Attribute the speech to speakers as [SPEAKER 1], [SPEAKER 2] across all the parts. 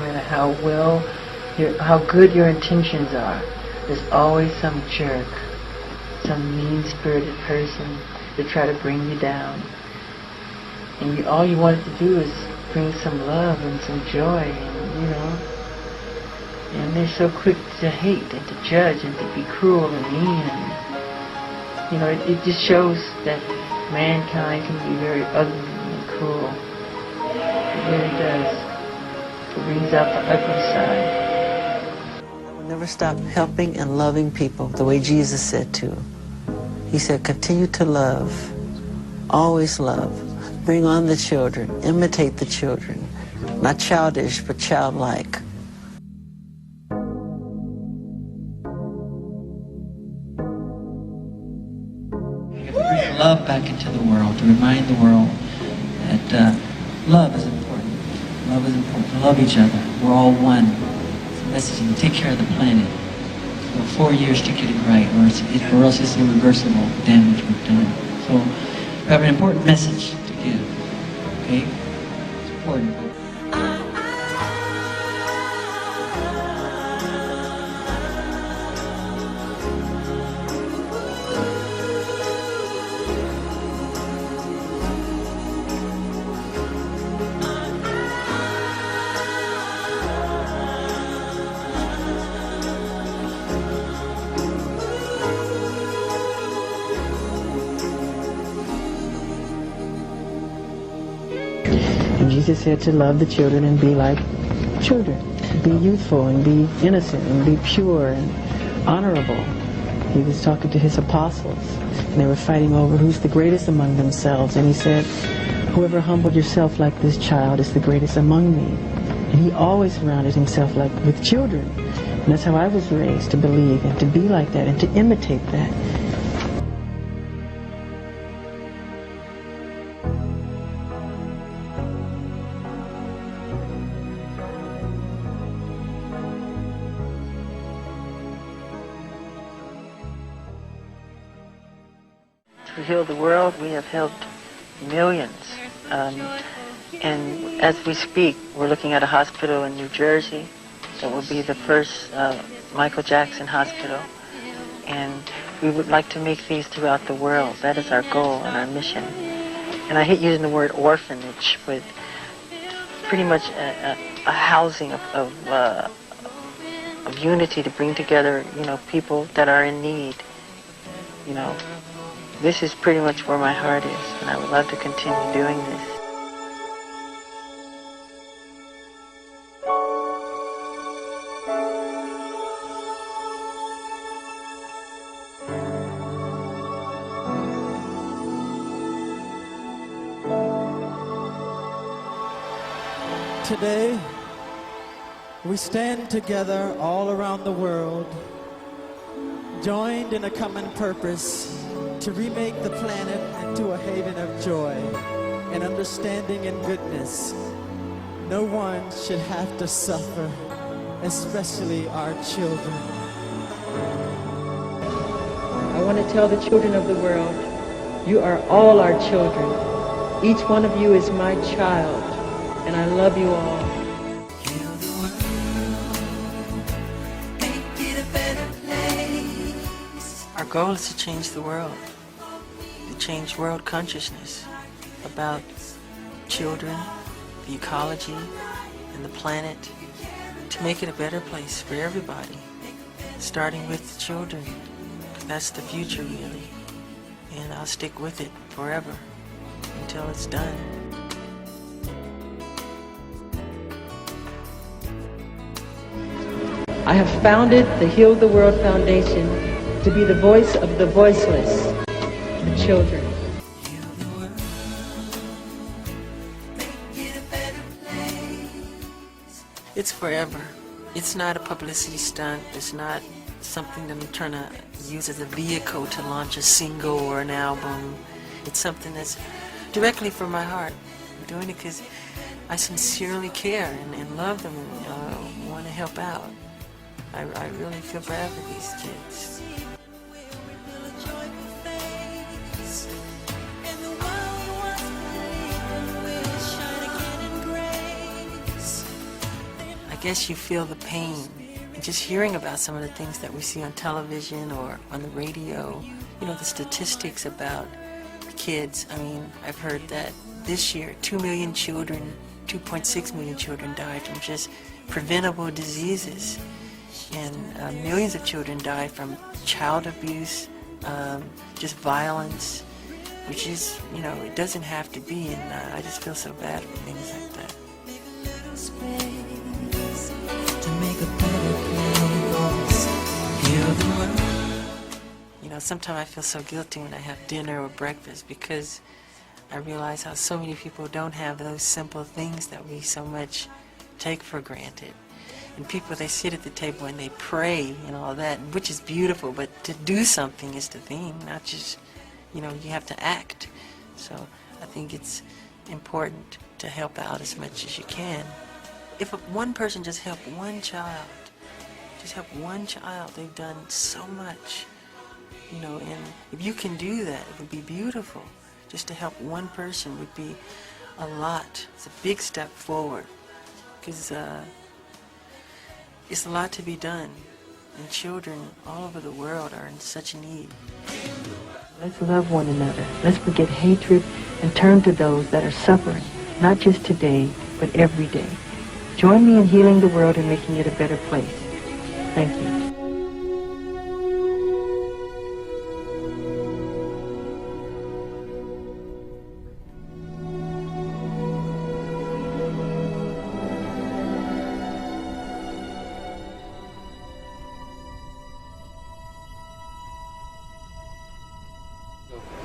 [SPEAKER 1] matter how good your intentions are, there's always some jerk, some mean-spirited person to try to bring you down. And all you wanted to do is bring some love and some joy, and and they're so quick to hate and to judge and to be cruel and mean, and it just shows that mankind can be very ugly and cruel. It really does. It brings out the ugly side.
[SPEAKER 2] We'll never stop helping and loving people the way Jesus said to. He said, continue to love, always love. Bring on the children, imitate the children. Not childish, but childlike.
[SPEAKER 3] We have to bring love back into the world, to remind the world that love is important. Love is important. To love each other. We're all one. It's a message, and take care of the planet. So 4 years to get it right, or else it's irreversible damage we've done. So we have an important message to give. Okay? It's important.
[SPEAKER 1] And Jesus said to love the children and be like children. Be youthful and be innocent and be pure and honorable. He was talking to his apostles, and they were fighting over who's the greatest among themselves. And he said, whoever humbled yourself like this child is the greatest among me. And he always surrounded himself with children. And that's how I was raised, to believe and to be like that and to imitate that. To heal the world, we have helped millions. And as we speak, we're looking at a hospital in New Jersey that will be the first Michael Jackson hospital. And we would like to make these throughout the world. That is our goal and our mission. And I hate using the word orphanage, but pretty much a housing of unity to bring together, people that are in need, This is pretty much where my heart is, and I would love to continue doing this.
[SPEAKER 4] Today, we stand together all around the world, joined in a common purpose to remake the planet into a haven of joy and understanding and goodness. No one should have to suffer, especially our children.
[SPEAKER 1] I want to tell the children of the world, you are all our children. Each one of you is my child, and I love you all.
[SPEAKER 2] Our goal is to change the world, to change world consciousness about children, the ecology, and the planet, to make it a better place for everybody, starting with the children. That's the future, really, and I'll stick with it forever until it's done.
[SPEAKER 1] I have founded the Heal the World Foundation to be the voice of the voiceless, the children.
[SPEAKER 2] It's forever. It's not a publicity stunt. It's not something that I'm trying to use as a vehicle to launch a single or an album. It's something that's directly from my heart. I'm doing it because I sincerely care and love them and want to help out. I really feel bad for these kids. I guess you feel the pain. And just hearing about some of the things that we see on television or on the radio, you know, the statistics about kids. I mean, I've heard that this year 2 million children, 2.6 million children died from just preventable diseases. And millions of children died from child abuse, just violence, which is, you know, it doesn't have to be, and I just feel so bad for things like that. You know, sometimes I feel so guilty when I have dinner or breakfast because I realize how so many people don't have those simple things that we so much take for granted. And people, they sit at the table and they pray and all that, which is beautiful, but to do something is the thing, not just, you know, you have to act. So I think it's important to help out as much as you can. If one person just helped one child, they've done so much, you know, and if you can do that, it would be beautiful. Just to help one person would be a lot. It's a big step forward, because it's a lot to be done, and children all over the world are in such need.
[SPEAKER 1] Let's love one another. Let's forget hatred and turn to those that are suffering, not just today, but every day. Join me in healing the world and making it a better place. Thank you.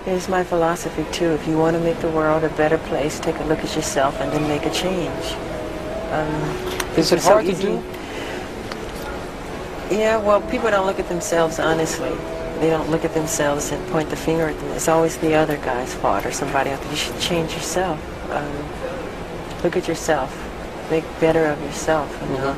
[SPEAKER 2] Here's my philosophy too. If you want to make the world a better place, take a look at yourself and then make a change.
[SPEAKER 5] Is it hard to do?
[SPEAKER 2] Yeah, well, people don't look at themselves honestly. They don't look at themselves and point the finger at them. It's always the other guy's fault or somebody else. You should change yourself. Look at yourself. Make better of yourself. You know?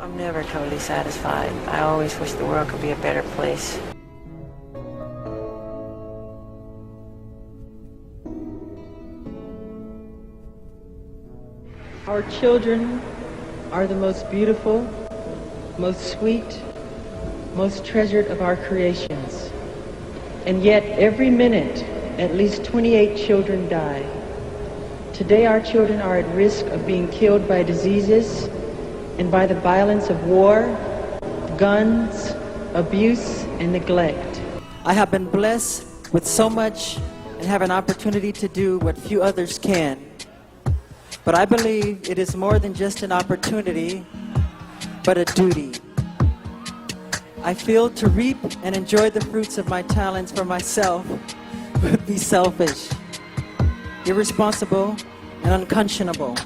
[SPEAKER 2] I'm never totally satisfied. I always wish the world could be a better place.
[SPEAKER 1] Our children are the most beautiful, most sweet, most treasured of our creations. And yet, every minute, at least 28 children die. Today, our children are at risk of being killed by diseases and by the violence of war, guns, abuse, and neglect.
[SPEAKER 4] I have been blessed with so much and have an opportunity to do what few others can. But I believe it is more than just an opportunity, but a duty. I feel to reap and enjoy the fruits of my talents for myself would be selfish, irresponsible, and unconscionable.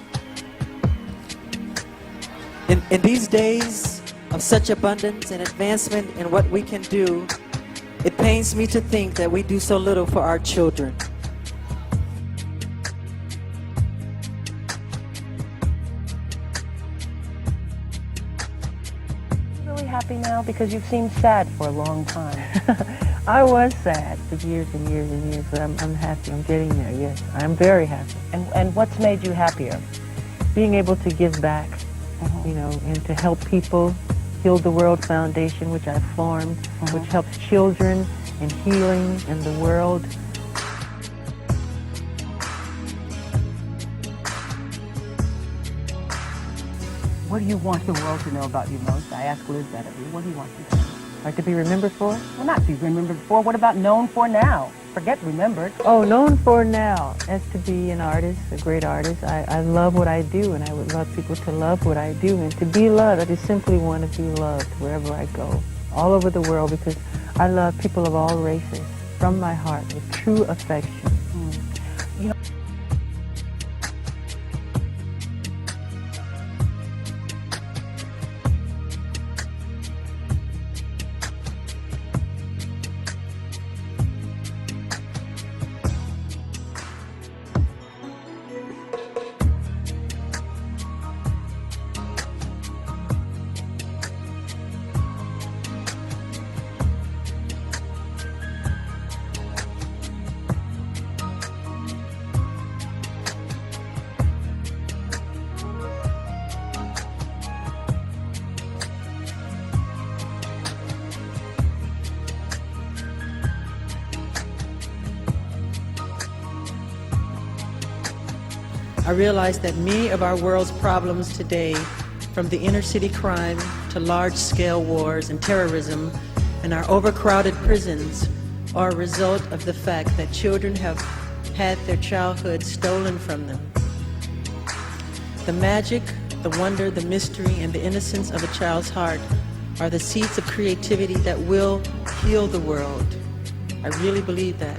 [SPEAKER 4] In these days of such abundance and advancement in what we can do, it pains me to think that we do so little for our children.
[SPEAKER 6] Really happy now because you've seemed sad for a long time.
[SPEAKER 1] I was sad for years and years and years, but I'm happy. I'm getting there, yes. I'm very happy.
[SPEAKER 6] And what's made you happier?
[SPEAKER 1] Being able to give back, you know, and to help people. Heal the World Foundation, which I formed, which helps children and healing in the world.
[SPEAKER 6] What do you want the world to know about you most? I ask Liz that of you. What do you want to know?
[SPEAKER 1] Like to be remembered for?
[SPEAKER 6] Well, not be remembered for. What about known for now? Forget remembered.
[SPEAKER 1] Oh, known for now. As to be an artist, a great artist. I love what I do, and I would love people to love what I do. And to be loved, I just simply want to be loved wherever I go, all over the world, because I love people of all races from my heart with true affection.
[SPEAKER 6] You know,
[SPEAKER 7] I realize that many of our world's problems today, from the inner city crime to large-scale wars and terrorism and our overcrowded prisons, are a result of the fact that children have had their childhood stolen from them. The magic, the wonder, the mystery, and the innocence of a child's heart are the seeds of creativity that will heal the world. I really believe that.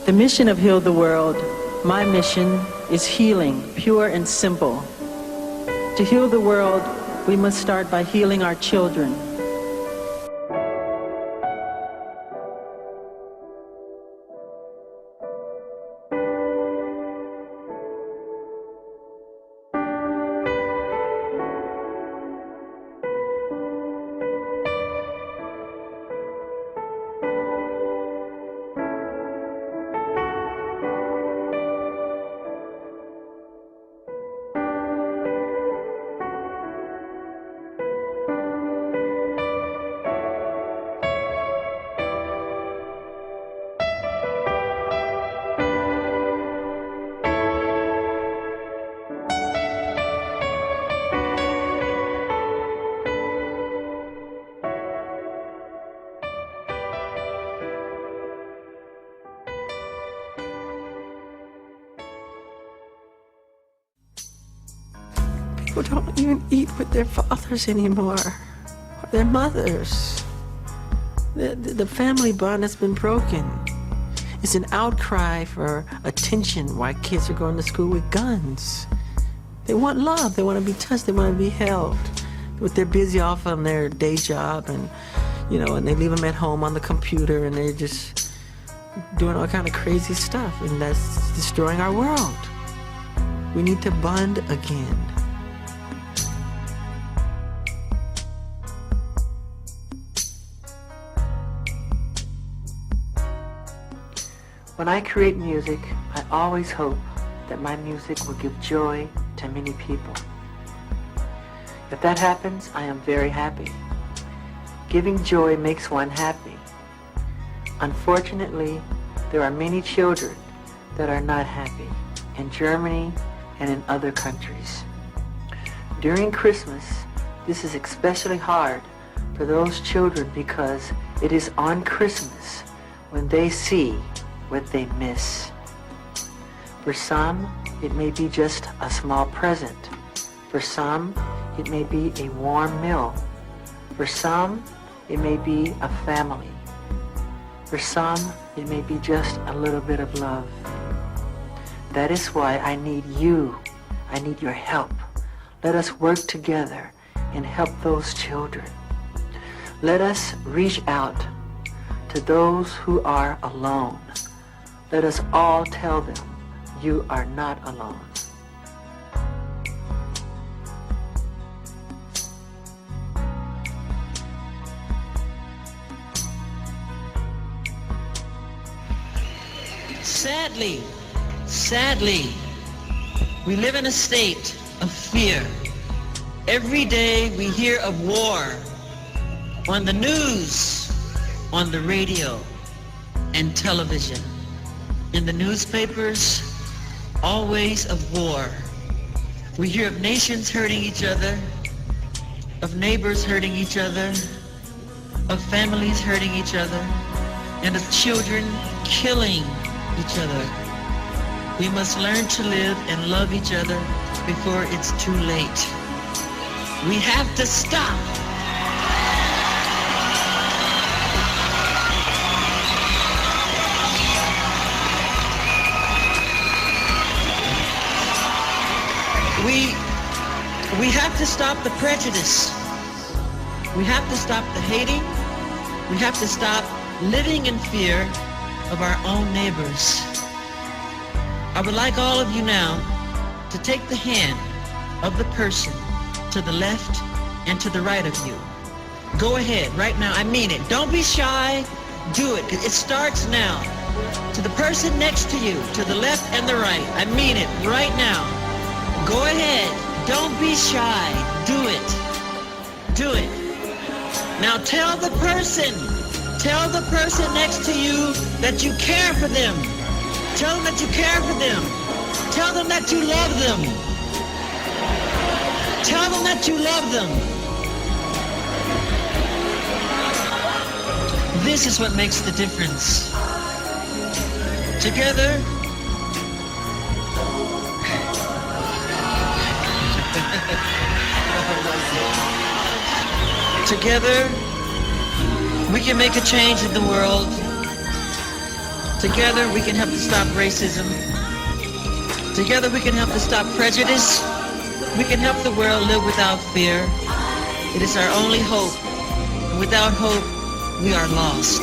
[SPEAKER 7] The mission of Heal the World, my mission, is healing, pure and simple. To heal the world, we must start by healing our children. People don't even eat with their fathers anymore, or their mothers. The family bond has been broken. It's an outcry for attention why kids are going to school with guns. They want love, they want to be touched, they want to be held. But they're busy off on their day job and, and they leave them at home on the computer and they're just doing all kind of crazy stuff, and that's destroying our world. We need to bond again. When I create music, I always hope that my music will give joy to many people. If that happens, I am very happy. Giving joy makes one happy. Unfortunately, there are many children that are not happy in Germany and in other countries. During Christmas, this is especially hard for those children because it is on Christmas when they see what they miss. For some, it may be just a small present. For some, it may be a warm meal. For some, it may be a family. For some, it may be just a little bit of love. That is why I need you. I need your help. Let us work together and help those children. Let us reach out to those who are alone. Let us all tell them, you are not alone. Sadly, we live in a state of fear. Every day we hear of war on the news, on the radio, and television. In the newspapers, always of war. We hear of nations hurting each other, of neighbors hurting each other, of families hurting each other, and of children killing each other. We must learn to live and love each other before it's too late. We have to stop.
[SPEAKER 3] We have to stop the prejudice. We have to stop the hating. We have to stop living in fear of our own neighbors. I would like all of you now to take the hand of the person to the left and to the right of you. Go ahead, right now. I mean it. Don't be shy. Do it. It starts now. To the person next to you, to the left and the right. I mean it, right now. Go ahead. Don't be shy. Do it. Do it. Now tell the person next to you that you care for them. Tell them that you care for them. Tell them that you love them. Tell them that you love them. This is what makes the difference. Together, together, we can make a change in the world. Together, we can help to stop racism. Together, we can help to stop prejudice. We can help the world live without fear. It is our only hope. And without hope, we are lost.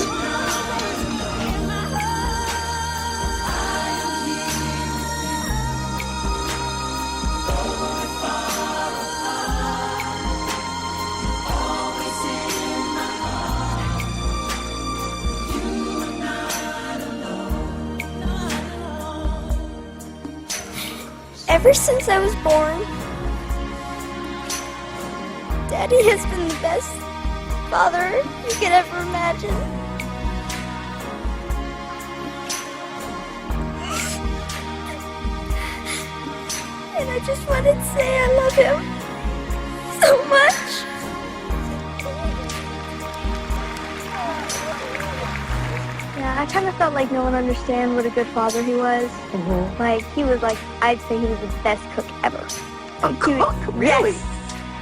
[SPEAKER 8] Ever since I was born, Daddy has been the best father you could ever imagine. And I just wanted to say I love him so much. Yeah, I kind of felt like no one understood what a good father he was.
[SPEAKER 9] Mm-hmm.
[SPEAKER 8] Like, he was like, I'd say he was the best cook ever.
[SPEAKER 9] A cook? Really?
[SPEAKER 8] Yes.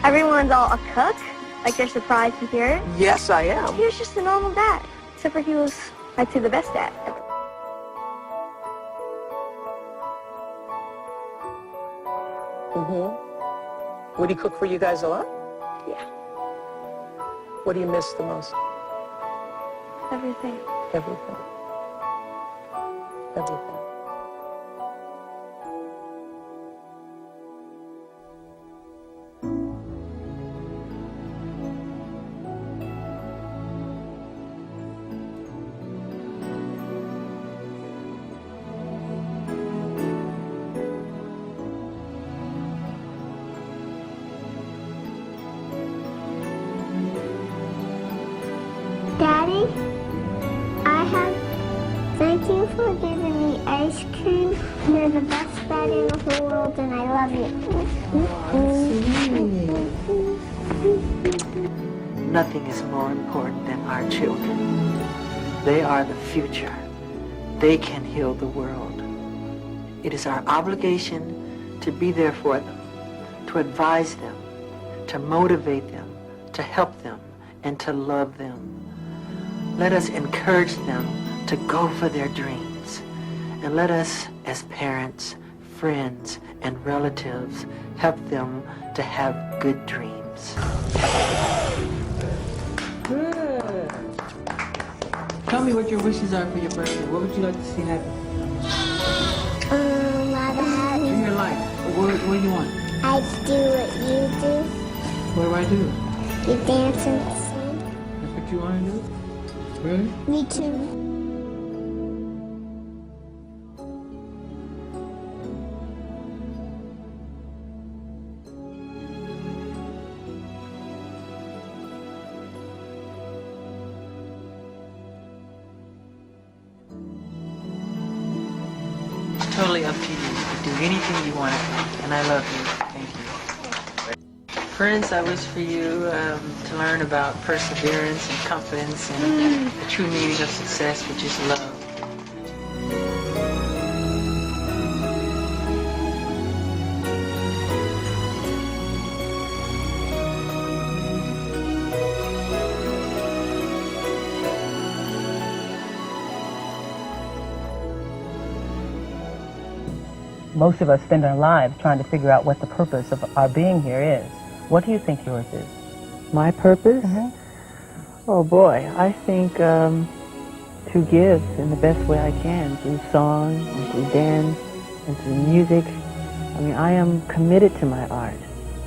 [SPEAKER 8] Everyone's all a cook. Like, they're surprised to hear it.
[SPEAKER 9] Yes, I am.
[SPEAKER 8] He was just a normal dad. Except for he was, I'd say, the best dad ever.
[SPEAKER 9] Mm-hmm. Would he cook for you guys a lot?
[SPEAKER 8] Yeah.
[SPEAKER 9] What do you miss the most?
[SPEAKER 8] Everything.
[SPEAKER 9] Everything. Everything.
[SPEAKER 10] Daddy, thank you for giving me ice cream. You're the best dad in the whole world, and I love you.
[SPEAKER 7] Nothing is more important than our children. They are the future. They can heal the world. It is our obligation to be there for them, to advise them, to motivate them, to help them, and to love them. Let us encourage them to go for their dreams. And let us, as parents, friends, and relatives, help them to have good dreams.
[SPEAKER 3] Good. Tell me what your wishes are for your birthday. What would you like to see happen in your life? What do you want?
[SPEAKER 10] I'd do what you do.
[SPEAKER 3] What do I do?
[SPEAKER 10] You dance and sing.
[SPEAKER 3] That's what you want to do? Really?
[SPEAKER 10] Me too.
[SPEAKER 7] Totally up to you. You can do anything you want to do, and I love you. Thank you. Friends, I wish for you to learn about perseverance and confidence and the true meaning of success, which is love.
[SPEAKER 6] most of us spend our lives trying to figure out what the purpose of our being here is. What do you think yours is?
[SPEAKER 7] My purpose? Oh boy, I think to give in the best way I can, through song, and through dance, and through music. I mean, I am committed to my art.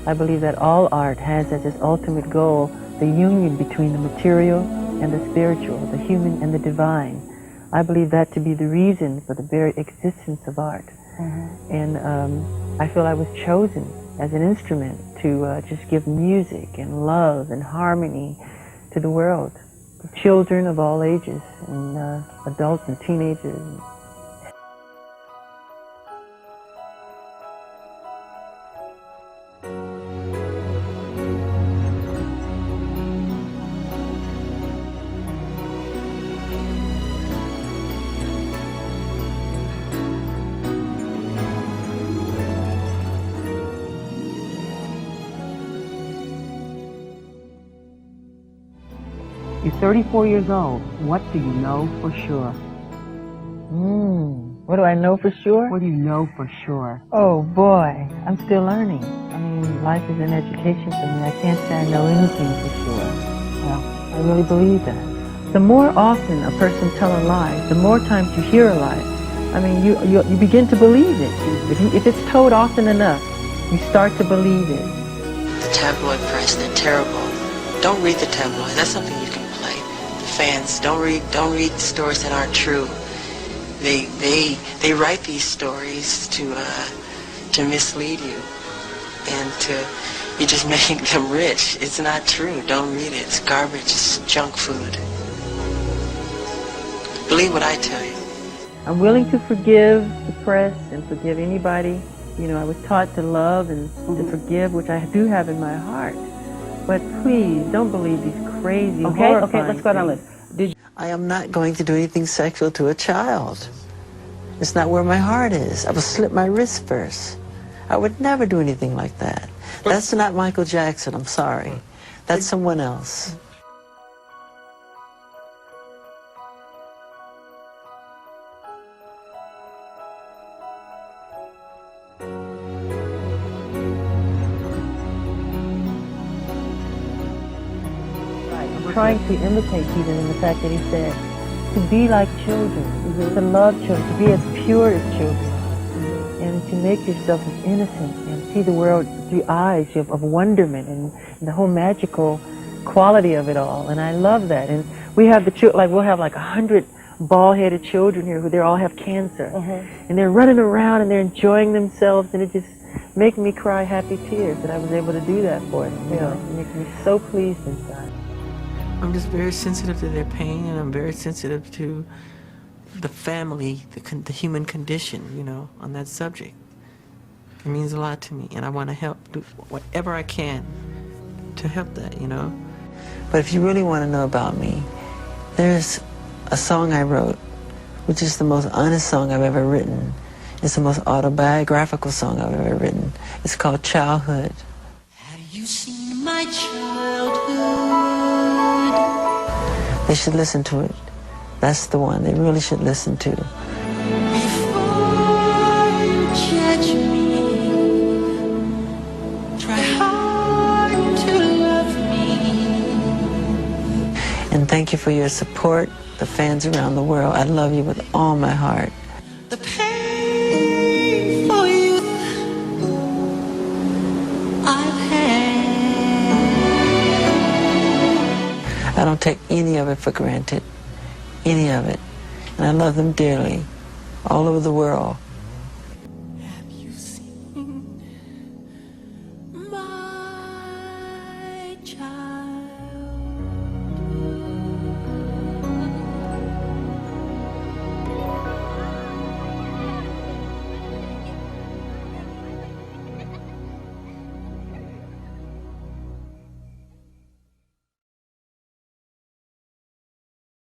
[SPEAKER 7] I believe that all art has as its ultimate goal the union between the material and the spiritual, the human and the divine. I believe that to be the reason for the very existence of art. And I feel I was chosen as an instrument to just give music and love and harmony to the world. Children of all ages, and adults and teenagers.
[SPEAKER 6] You're 34 years old. What do you know for sure?
[SPEAKER 7] What do I know for sure?
[SPEAKER 6] What do you know for sure?
[SPEAKER 7] Oh boy, I'm still learning. I mean, life is an education for me. I can't say I know anything for sure. Well, I really believe that. The more often a person tells a lie, the more times you hear a lie, I mean, you begin to believe it. If it's told often enough, you start to believe it.
[SPEAKER 2] The tabloid press, they're terrible. Don't read the tabloid. That's something you can play. The fans, don't read stories that aren't true. They write these stories to mislead you, and you're just making them rich. It's not true. Don't read it. It's garbage. It's junk food. Believe what I tell you.
[SPEAKER 7] I'm willing to forgive the press and forgive anybody. You know, I was taught to love and to forgive, which I do have in my heart. But please, don't believe these crazy, horrifying
[SPEAKER 6] Okay, let's go down the list.
[SPEAKER 2] I am not going to do anything sexual to a child. It's not where my heart is. I would slip my wrist first. I would never do anything like that. That's not Michael Jackson, I'm sorry. That's someone else.
[SPEAKER 7] Trying to imitate Peter in the fact that he said to be like children, to love children, to be as pure as children, and to make yourself as innocent and see the world through eyes of wonderment and the whole magical quality of it all. And I love that. And we have we'll have like 100 bald-headed children here who they all have cancer, and they're running around and they're enjoying themselves, and it just makes me cry happy tears that I was able to do that for them. You know, it makes me so pleased inside. I'm just very sensitive to their pain, and I'm very sensitive to the family, the human condition, you know, on that subject. It means a lot to me, and I want to help, do whatever I can to help that, you know. But if you really want to know about me, there's a song I wrote, which is the most honest song I've ever written. It's the most autobiographical song I've ever written. It's called Childhood. Have you seen my childhood? They should listen to it. That's the one they really should listen to. Before you judge me, try hard to love me. And thank you for your support, the fans around the world. I love you with all my heart. The pain for you I've had. I don't take any of it for granted, any of it. And I love them dearly, all over the world. Have you seen my child?